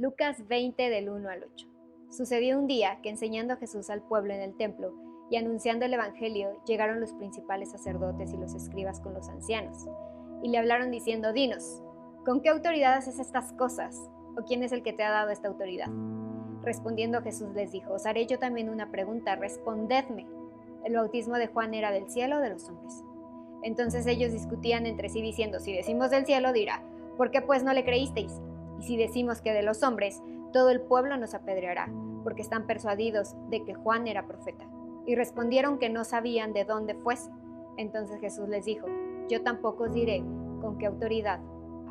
Lucas 20 del 1 al 8. Sucedió un día que enseñando Jesús al pueblo en el templo y anunciando el evangelio, llegaron los principales sacerdotes y los escribas con los ancianos, y le hablaron diciendo: Dinos, ¿con qué autoridad haces estas cosas? ¿O quién es el que te ha dado esta autoridad? Respondiendo Jesús les dijo: Os haré yo también una pregunta, respondedme. ¿El bautismo de Juan era del cielo o de los hombres? Entonces ellos discutían entre sí diciendo: Si decimos del cielo, dirá: ¿por qué pues no le creísteis? Y si decimos que de los hombres, todo el pueblo nos apedreará, porque están persuadidos de que Juan era profeta. Y respondieron que no sabían de dónde fuese. Entonces Jesús les dijo: Yo tampoco os diré con qué autoridad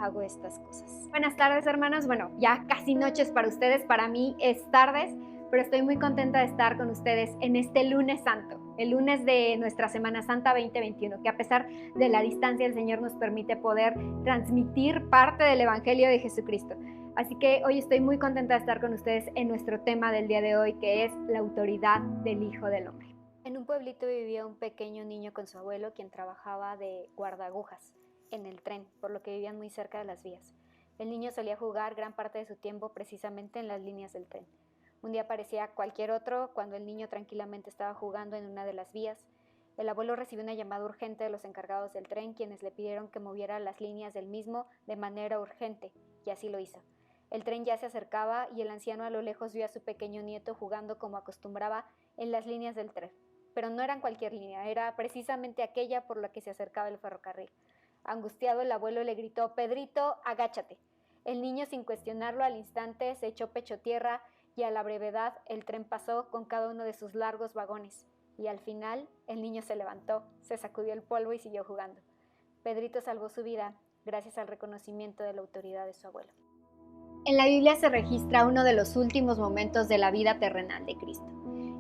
hago estas cosas. Buenas tardes, hermanos. Bueno, ya casi noches para ustedes, para mí es tardes, pero estoy muy contenta de estar con ustedes en este lunes santo, el lunes de nuestra Semana Santa 2021, que a pesar de la distancia el Señor nos permite poder transmitir parte del Evangelio de Jesucristo. Así que hoy estoy muy contenta de estar con ustedes en nuestro tema del día de hoy, que es la autoridad del Hijo del Hombre. En un pueblito vivía un pequeño niño con su abuelo, quien trabajaba de guardaagujas en el tren, por lo que vivían muy cerca de las vías. El niño solía jugar gran parte de su tiempo precisamente en las líneas del tren. Un día parecía cualquier otro cuando el niño tranquilamente estaba jugando en una de las vías. El abuelo recibió una llamada urgente de los encargados del tren, quienes le pidieron que moviera las líneas del mismo de manera urgente, y así lo hizo. El tren ya se acercaba y el anciano a lo lejos vio a su pequeño nieto jugando como acostumbraba en las líneas del tren. Pero no eran cualquier línea, era precisamente aquella por la que se acercaba el ferrocarril. Angustiado, el abuelo le gritó: Pedrito, agáchate. El niño, sin cuestionarlo, al instante se echó pecho tierra y a la brevedad el tren pasó con cada uno de sus largos vagones. Y al final el niño se levantó, se sacudió el polvo y siguió jugando. Pedrito salvó su vida gracias al reconocimiento de la autoridad de su abuelo. En la Biblia se registra uno de los últimos momentos de la vida terrenal de Cristo,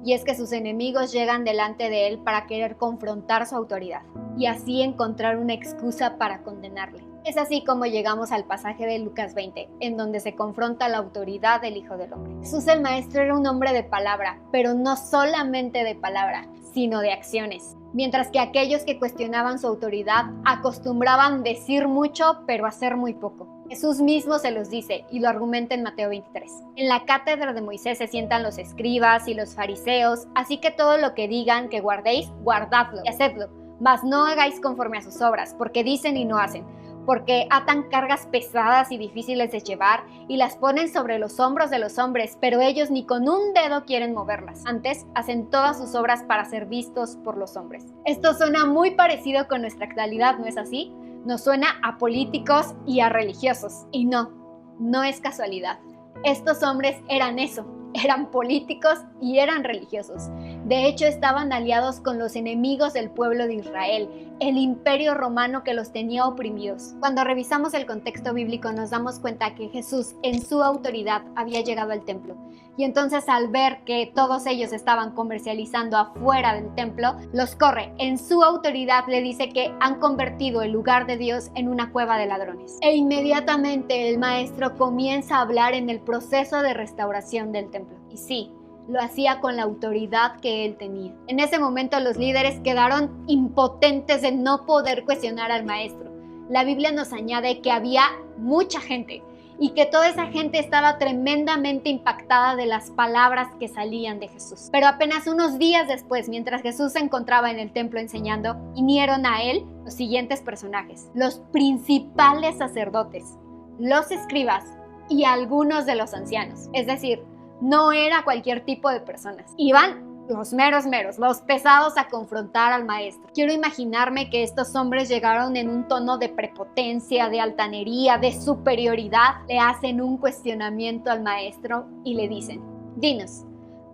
y es que sus enemigos llegan delante de él para querer confrontar su autoridad y así encontrar una excusa para condenarle. Es así como llegamos al pasaje de Lucas 20, en donde se confronta la autoridad del Hijo del Hombre. Jesús el Maestro era un hombre de palabra, pero no solamente de palabra, sino de acciones. Mientras que aquellos que cuestionaban su autoridad acostumbraban decir mucho, pero hacer muy poco. Jesús mismo se los dice y lo argumenta en Mateo 23. En la cátedra de Moisés se sientan los escribas y los fariseos, así que todo lo que digan que guardéis, guardadlo y hacedlo, mas no hagáis conforme a sus obras, porque dicen y no hacen, porque atan cargas pesadas y difíciles de llevar y las ponen sobre los hombros de los hombres, pero ellos ni con un dedo quieren moverlas. Antes, hacen todas sus obras para ser vistos por los hombres. Esto suena muy parecido con nuestra actualidad, ¿no es así? Nos suena a políticos y a religiosos. Y no es casualidad. Estos hombres eran eso. Eran políticos y eran religiosos. De hecho, estaban aliados con los enemigos del pueblo de Israel, el imperio romano que los tenía oprimidos. Cuando revisamos el contexto bíblico nos damos cuenta que Jesús en su autoridad había llegado al templo. Y entonces al ver que todos ellos estaban comercializando afuera del templo, los corre. En su autoridad le dice que han convertido el lugar de Dios en una cueva de ladrones. E inmediatamente el maestro comienza a hablar en el proceso de restauración del templo. Y sí, lo hacía con la autoridad que él tenía. En ese momento los líderes quedaron impotentes de no poder cuestionar al maestro. La Biblia nos añade que había mucha gente y que toda esa gente estaba tremendamente impactada de las palabras que salían de Jesús. Pero apenas unos días después, mientras Jesús se encontraba en el templo enseñando, vinieron a él los siguientes personajes: los principales sacerdotes, los escribas y algunos de los ancianos. Es decir, no era cualquier tipo de personas. Iban los meros, los pesados a confrontar al maestro. Quiero imaginarme que estos hombres llegaron en un tono de prepotencia, de altanería, de superioridad. Le hacen un cuestionamiento al maestro y le dicen: Dinos,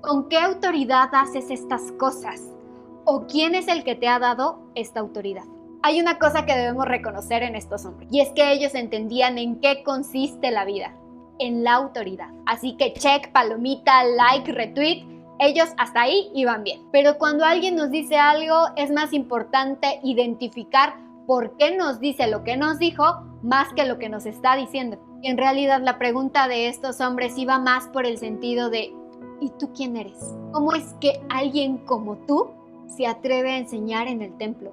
¿con qué autoridad haces estas cosas? ¿O quién es el que te ha dado esta autoridad? Hay una cosa que debemos reconocer en estos hombres, y es que ellos entendían en qué consiste la vida: en la autoridad. Así que check, palomita, like, retweet, ellos hasta ahí iban bien. Pero cuando alguien nos dice algo, es más importante identificar por qué nos dice lo que nos dijo más que lo que nos está diciendo. Y en realidad la pregunta de estos hombres iba más por el sentido de: ¿y tú quién eres? ¿Cómo es que alguien como tú se atreve a enseñar en el templo,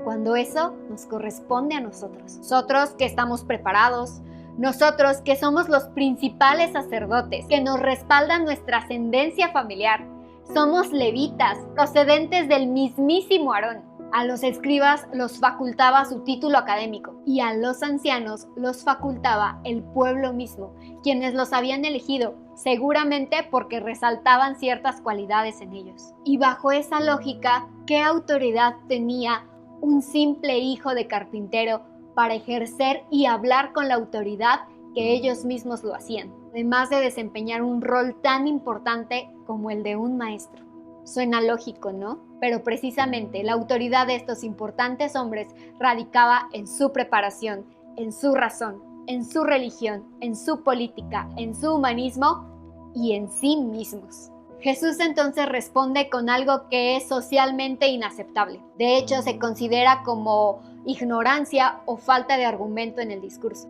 cuando eso nos corresponde a nosotros? Nosotros que estamos preparados, Nosotros, que somos los principales sacerdotes, que nos respaldan nuestra ascendencia familiar, somos levitas, procedentes del mismísimo Aarón. A los escribas los facultaba su título académico y a los ancianos los facultaba el pueblo mismo, quienes los habían elegido, seguramente porque resaltaban ciertas cualidades en ellos. Y bajo esa lógica, ¿qué autoridad tenía un simple hijo de carpintero para ejercer y hablar con la autoridad que ellos mismos lo hacían, además de desempeñar un rol tan importante como el de un maestro? Suena lógico, ¿no? Pero precisamente la autoridad de estos importantes hombres radicaba en su preparación, en su razón, en su religión, en su política, en su humanismo y en sí mismos. Jesús entonces responde con algo que es socialmente inaceptable. De hecho, se considera como ignorancia o falta de argumento en el discurso.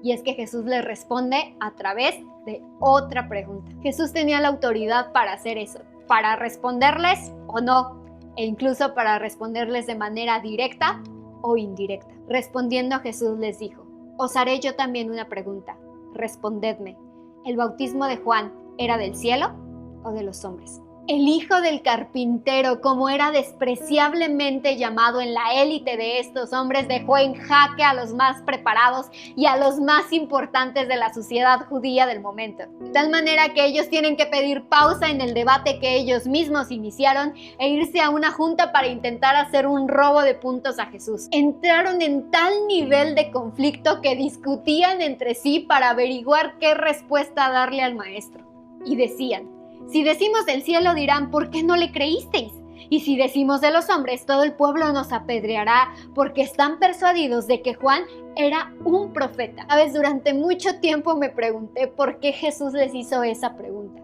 Y es que Jesús les responde a través de otra pregunta. Jesús tenía la autoridad para hacer eso, para responderles o no, e incluso para responderles de manera directa o indirecta. Respondiendo, Jesús les dijo: os haré yo también una pregunta. Respondedme, ¿el bautismo de Juan era del cielo o de los hombres? El hijo del carpintero, como era despreciablemente llamado en la élite de estos hombres, dejó en jaque a los más preparados y a los más importantes de la sociedad judía del momento. De tal manera que ellos tienen que pedir pausa en el debate que ellos mismos iniciaron e irse a una junta para intentar hacer un robo de puntos a Jesús. Entraron en tal nivel de conflicto que discutían entre sí para averiguar qué respuesta darle al maestro. Y decían: si decimos del cielo, dirán, ¿por qué no le creísteis? Y si decimos de los hombres, todo el pueblo nos apedreará, porque están persuadidos de que Juan era un profeta. ¿Sabes? Durante mucho tiempo me pregunté por qué Jesús les hizo esa pregunta.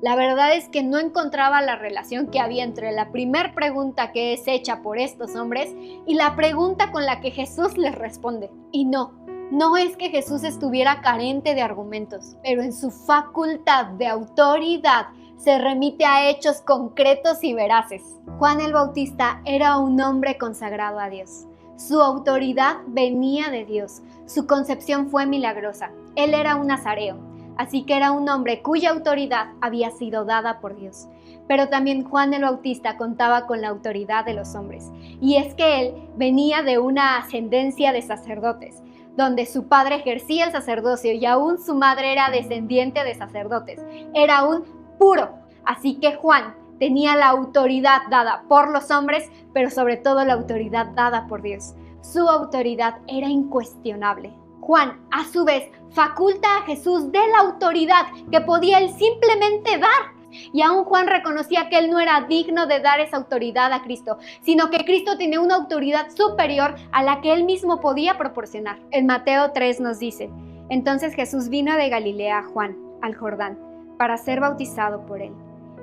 La verdad es que no encontraba la relación que había entre la primera pregunta que es hecha por estos hombres y la pregunta con la que Jesús les responde. Y no es que Jesús estuviera carente de argumentos, pero en su facultad de autoridad se remite a hechos concretos y veraces. Juan el Bautista era un hombre consagrado a Dios. Su autoridad venía de Dios. Su concepción fue milagrosa. Él era un nazareo, así que era un hombre cuya autoridad había sido dada por Dios. Pero también Juan el Bautista contaba con la autoridad de los hombres. Y es que él venía de una ascendencia de sacerdotes, donde su padre ejercía el sacerdocio y aún su madre era descendiente de sacerdotes. Era un puro. Así que Juan tenía la autoridad dada por los hombres, pero sobre todo la autoridad dada por Dios. Su autoridad era incuestionable. Juan, a su vez, faculta a Jesús de la autoridad que podía él simplemente dar. Y aún Juan reconocía que él no era digno de dar esa autoridad a Cristo, sino que Cristo tenía una autoridad superior a la que él mismo podía proporcionar. En Mateo 3 nos dice: entonces Jesús vino de Galilea a Juan, al Jordán, para ser bautizado por él.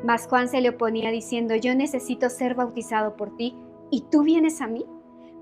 Mas Juan se le oponía diciendo: yo necesito ser bautizado por ti, ¿y tú vienes a mí?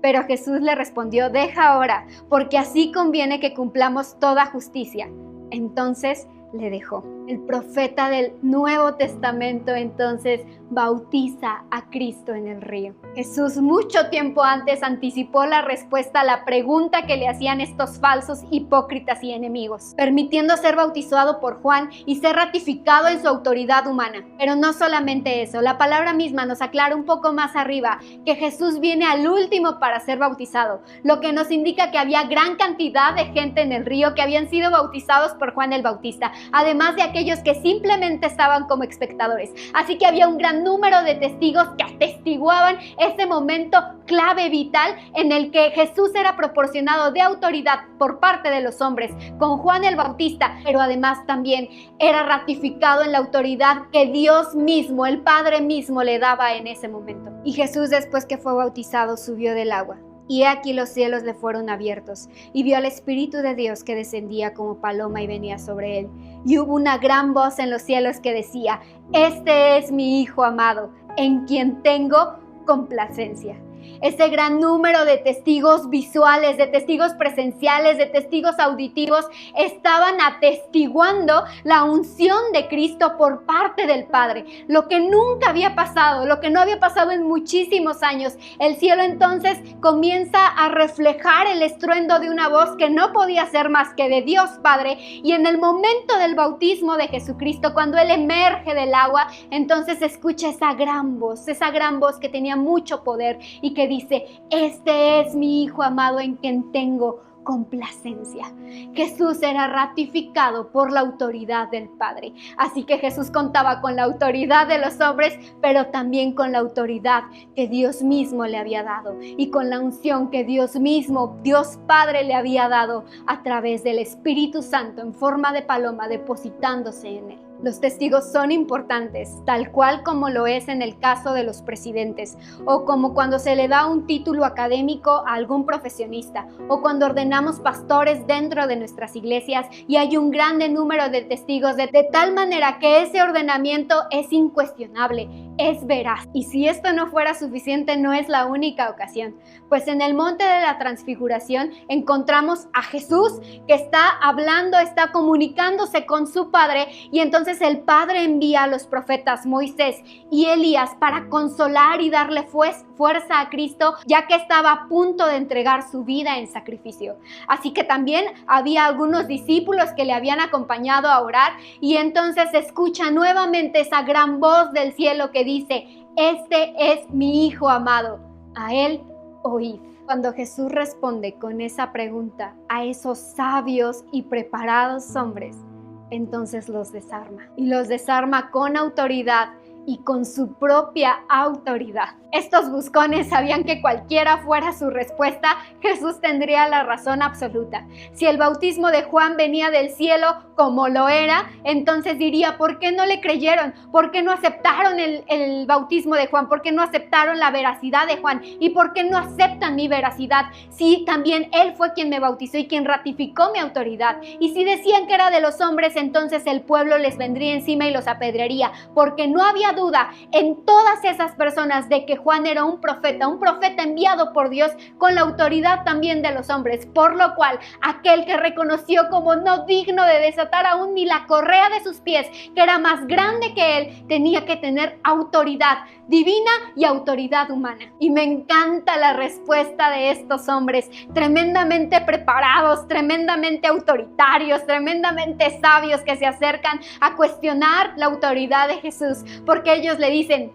Pero Jesús le respondió: deja ahora, porque así conviene que cumplamos toda justicia. Entonces le dejó. El profeta del Nuevo Testamento entonces bautiza a Cristo en el río. Jesús mucho tiempo antes anticipó la respuesta a la pregunta que le hacían estos falsos hipócritas y enemigos, permitiendo ser bautizado por Juan y ser ratificado en su autoridad humana. Pero no solamente eso, la palabra misma nos aclara un poco más arriba que Jesús viene al último para ser bautizado, lo que nos indica que había gran cantidad de gente en el río que habían sido bautizados por Juan el Bautista, además de aquellos que simplemente estaban como espectadores. Así que había un gran número de testigos que atestiguaban ese momento clave vital en el que Jesús era proporcionado de autoridad por parte de los hombres con Juan el Bautista, pero además también era ratificado en la autoridad que Dios mismo, el Padre mismo, le daba en ese momento. Y Jesús, después que fue bautizado, subió del agua. Y aquí los cielos le fueron abiertos, y vio al Espíritu de Dios que descendía como paloma y venía sobre él. Y hubo una gran voz en los cielos que decía: este es mi Hijo amado, en quien tengo complacencia. ese gran número de testigos visuales, de testigos presenciales, de testigos auditivos, estaban atestiguando la unción de Cristo por parte del Padre, lo que nunca había pasado, lo que no había pasado en muchísimos años. El cielo entonces comienza a reflejar el estruendo de una voz que no podía ser más que de Dios Padre, y en el momento del bautismo de Jesucristo, cuando Él emerge del agua, entonces escucha esa gran voz que tenía mucho poder y que dice: este es mi Hijo amado en quien tengo complacencia. Jesús era ratificado por la autoridad del Padre. Así que Jesús contaba con la autoridad de los hombres, pero también con la autoridad que Dios mismo le había dado y con la unción que Dios mismo, Dios Padre, le había dado a través del Espíritu Santo en forma de paloma depositándose en él. Los testigos son importantes, tal cual como lo es en el caso de los presidentes, o como cuando se le da un título académico a algún profesionista, o cuando ordenamos pastores dentro de nuestras iglesias y hay un grande número de testigos, de tal manera que ese ordenamiento es incuestionable, es veraz. Y si esto no fuera suficiente, no es la única ocasión, pues en el monte de la transfiguración encontramos a Jesús que está hablando, está comunicándose con su Padre, y entonces el Padre envía a los profetas Moisés y Elías para consolar y darle fuerza a Cristo, ya que estaba a punto de entregar su vida en sacrificio. Así que también había algunos discípulos que le habían acompañado a orar, y entonces escucha nuevamente esa gran voz del cielo que dice: este es mi Hijo amado, a él oíd. Cuando Jesús responde con esa pregunta a esos sabios y preparados hombres, entonces los desarma, y los desarma con autoridad y con su propia autoridad. Estos buscones sabían que cualquiera fuera su respuesta, Jesús tendría la razón absoluta. Si el bautismo de Juan venía del cielo, como lo era, entonces diría: ¿por qué no le creyeron? ¿Por qué no aceptaron el bautismo de Juan? ¿Por qué no aceptaron la veracidad de Juan? ¿Y por qué no aceptan mi veracidad? Si también él fue quien me bautizó y quien ratificó mi autoridad. Y si decían que era de los hombres, entonces el pueblo les vendría encima y los apedrearía, porque no había duda en todas esas personas de que Juan era un profeta enviado por Dios con la autoridad también de los hombres, por lo cual aquel que reconoció como no digno de desatar aún ni la correa de sus pies, que era más grande que él, tenía que tener autoridad divina y autoridad humana. Y me encanta la respuesta de estos hombres, tremendamente preparados, tremendamente autoritarios, tremendamente sabios, que se acercan a cuestionar la autoridad de Jesús, porque ellos le dicen: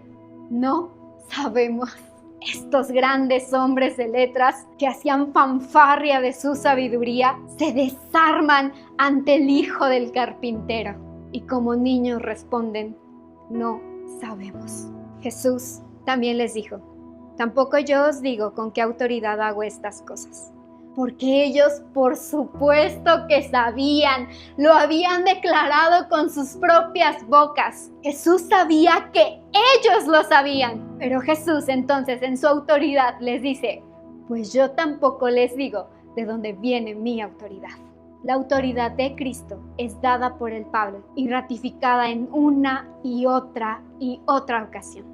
no sabemos. Estos grandes hombres de letras que hacían fanfarria de su sabiduría se desarman ante el hijo del carpintero y como niños responden: no sabemos. Jesús también les dijo: tampoco yo os digo con qué autoridad hago estas cosas. Porque ellos, por supuesto que sabían, lo habían declarado con sus propias bocas. Jesús sabía que ellos lo sabían. Pero Jesús entonces en su autoridad les dice: pues yo tampoco les digo de dónde viene mi autoridad. La autoridad de Cristo es dada por el Padre y ratificada en una y otra ocasión.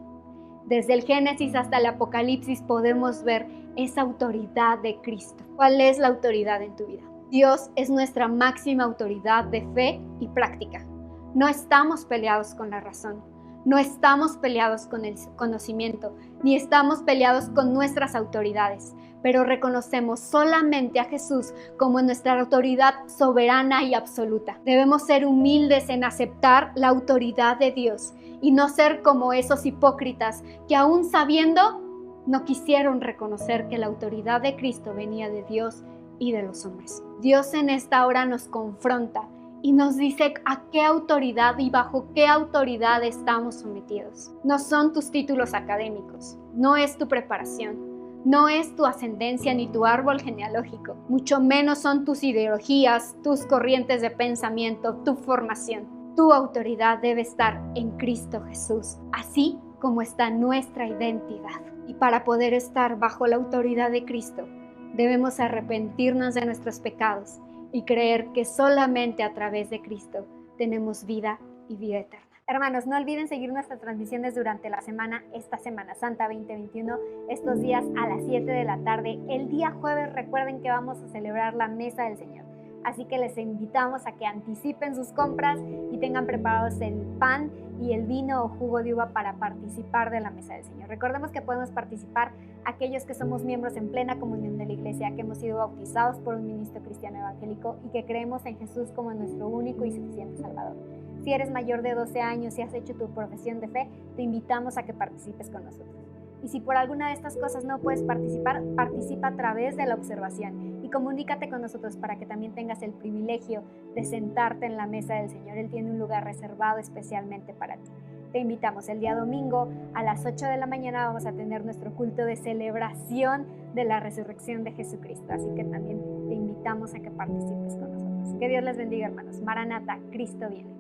Desde el Génesis hasta el Apocalipsis podemos ver esa autoridad de Cristo. ¿Cuál es la autoridad en tu vida? Dios es nuestra máxima autoridad de fe y práctica. No estamos peleados con la razón, no estamos peleados con el conocimiento, ni estamos peleados con nuestras autoridades, pero reconocemos solamente a Jesús como nuestra autoridad soberana y absoluta. Debemos ser humildes en aceptar la autoridad de Dios y no ser como esos hipócritas que, aún sabiendo, no quisieron reconocer que la autoridad de Cristo venía de Dios y de los hombres. Dios en esta hora nos confronta y nos dice a qué autoridad y bajo qué autoridad estamos sometidos. No son tus títulos académicos, no es tu preparación, no es tu ascendencia ni tu árbol genealógico, mucho menos son tus ideologías, tus corrientes de pensamiento, tu formación. Tu autoridad debe estar en Cristo Jesús, así como está nuestra identidad. Y para poder estar bajo la autoridad de Cristo, debemos arrepentirnos de nuestros pecados y creer que solamente a través de Cristo tenemos vida y vida eterna. Hermanos, no olviden seguir nuestras transmisiones durante la semana, esta Semana Santa 2021, estos días a las 7 de la tarde. El día jueves recuerden que vamos a celebrar la Mesa del Señor. Así que les invitamos a que anticipen sus compras y tengan preparados el pan y el vino o jugo de uva para participar de la Mesa del Señor. Recordemos que podemos participar aquellos que somos miembros en plena comunión de la Iglesia, que hemos sido bautizados por un ministro cristiano evangélico y que creemos en Jesús como nuestro único y suficiente Salvador. Si eres mayor de 12 años y has hecho tu profesión de fe, te invitamos a que participes con nosotros. Y si por alguna de estas cosas no puedes participar, participa a través de la observación y comunícate con nosotros para que también tengas el privilegio de sentarte en la mesa del Señor. Él tiene un lugar reservado especialmente para ti. Te invitamos el día domingo a las 8 de la mañana vamos a tener nuestro culto de celebración de la resurrección de Jesucristo. Así que también te invitamos a que participes con nosotros. Que Dios les bendiga, hermanos. Maranata, Cristo viene.